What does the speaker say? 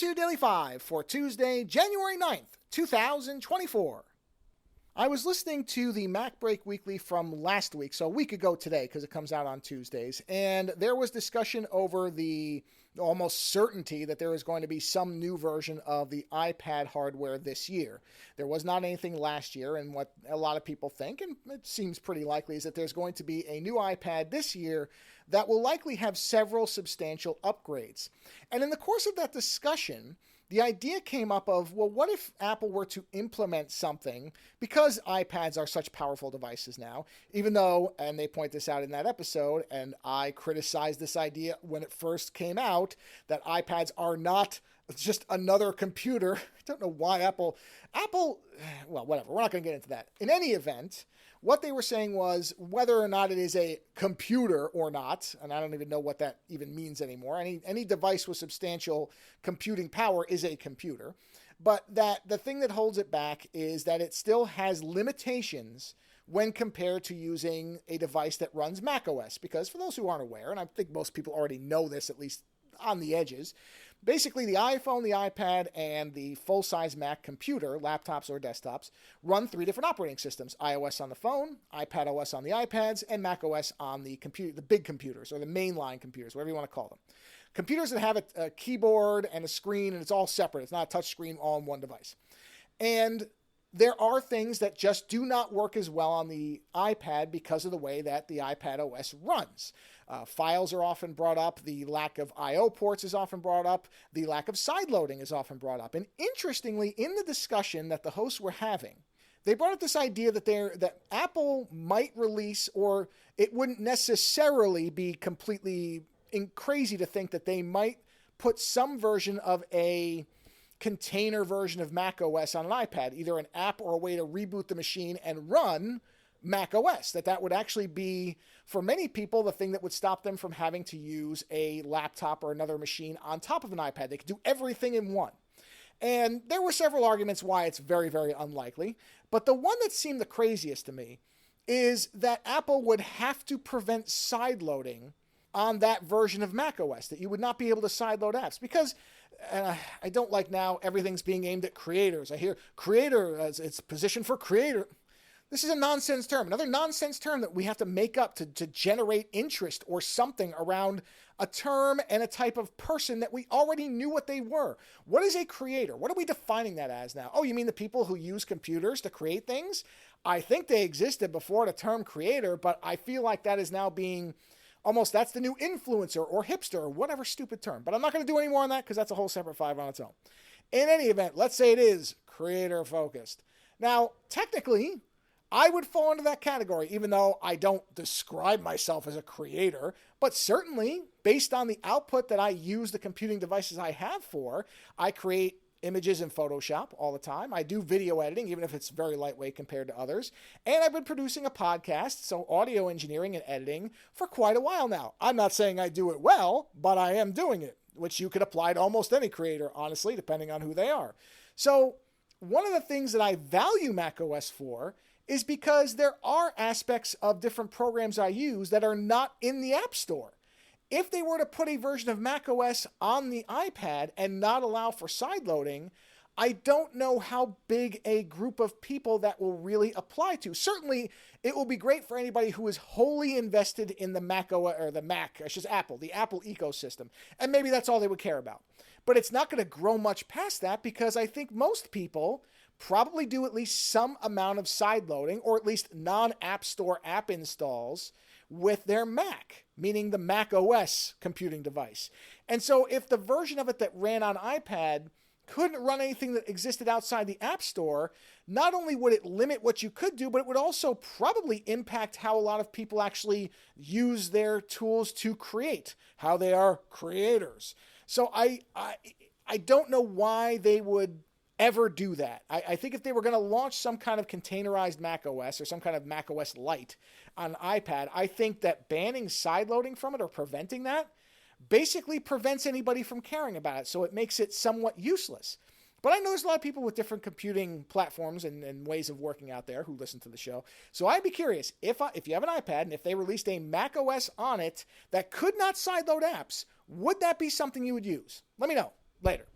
to your Daily 5 for Tuesday, January 9th, 2024. I was listening to the Mac Break Weekly from last week, so a week ago today, because it comes out on Tuesdays, and there was discussion over the almost certainty that there is going to be some new version of the iPad hardware this year. There was not anything last year, and what a lot of people think, and it seems pretty likely, is that there's going to be a new iPad this year that will likely have several substantial upgrades. And in the course of that discussion, the idea came up of, well, what if Apple were to implement something, because iPads are such powerful devices now, even though, and they point this out in that episode, and I criticized this idea when it first came out, that iPads are not just another computer. I don't know why Apple, well, whatever, we're not going to get into that. In any event, what they were saying was whether or not it is a computer or not, and I don't even know what that even means anymore. Any device with substantial computing power is a computer, but that the thing that holds it back is that it still has limitations when compared to using a device that runs macOS. Because for those who aren't aware, and I think most people already know this, at least on the edges, basically the iPhone, the iPad, and the full-size Mac computer, laptops or desktops, run three different operating systems: iOS on the phone, iPadOS on the iPads, and macOS on the computer, the big computers, or the mainline computers, whatever you want to call them. Computers that have a keyboard and a screen, and it's all separate. It's not a touch screen all in one device. And there are things that just do not work as well on the iPad because of the way that the iPadOS runs. Files are often brought up. The lack of I/O ports is often brought up. The lack of sideloading is often brought up. And interestingly, in the discussion that the hosts were having, they brought up this idea that Apple might release, or it wouldn't necessarily be completely crazy to think that they might put some version of a container version of macOS on an iPad, either an app or a way to reboot the machine and run macOS. That would actually be, for many people, the thing that would stop them from having to use a laptop or another machine on top of an iPad. They could do everything in one. And there were several arguments why it's very, very unlikely. But the one that seemed the craziest to me is that Apple would have to prevent sideloading on that version of macOS, that you would not be able to sideload apps. Because I don't like now everything's being aimed at creators. I hear creator as it's positioned for creator. This is a nonsense term, another nonsense term that we have to make up to generate interest or something around a term and a type of person that we already knew what they were. What is a creator? What are we defining that as now? Oh, you mean the people who use computers to create things? I think they existed before the term creator, but I feel like that is now being almost, that's the new influencer or hipster or whatever stupid term. But I'm not going to do any more on that because that's a whole separate five on its own. In any event, let's say it is creator focused. Now, technically, I would fall into that category, even though I don't describe myself as a creator. But certainly, based on the output that I use the computing devices I have for, I create images in Photoshop all the time. I do video editing, even if it's very lightweight compared to others. And I've been producing a podcast, so audio engineering and editing, for quite a while now. I'm not saying I do it well, but I am doing it, which you could apply to almost any creator, honestly, depending on who they are. So one of the things that I value macOS for is because there are aspects of different programs I use that are not in the App Store. If they were to put a version of macOS on the iPad and not allow for sideloading, I don't know how big a group of people that will really apply to. Certainly, it will be great for anybody who is wholly invested in the macOS, or the Apple ecosystem. And maybe that's all they would care about. But it's not going to grow much past that, because I think most people probably do at least some amount of sideloading, or at least non-App Store app installs with their Mac, meaning the Mac OS computing device. And so if the version of it that ran on iPad couldn't run anything that existed outside the App Store, not only would it limit what you could do, but it would also probably impact how a lot of people actually use their tools to create, how they are creators. So I don't know why they would ever do that. I think if they were going to launch some kind of containerized Mac OS or some kind of Mac OS Lite on iPad, I think that banning sideloading from it or preventing that basically prevents anybody from caring about it. So it makes it somewhat useless. But I know there's a lot of people with different computing platforms and ways of working out there who listen to the show. So I'd be curious, if you have an iPad and if they released a Mac OS on it that could not sideload apps, would that be something you would use? Let me know later.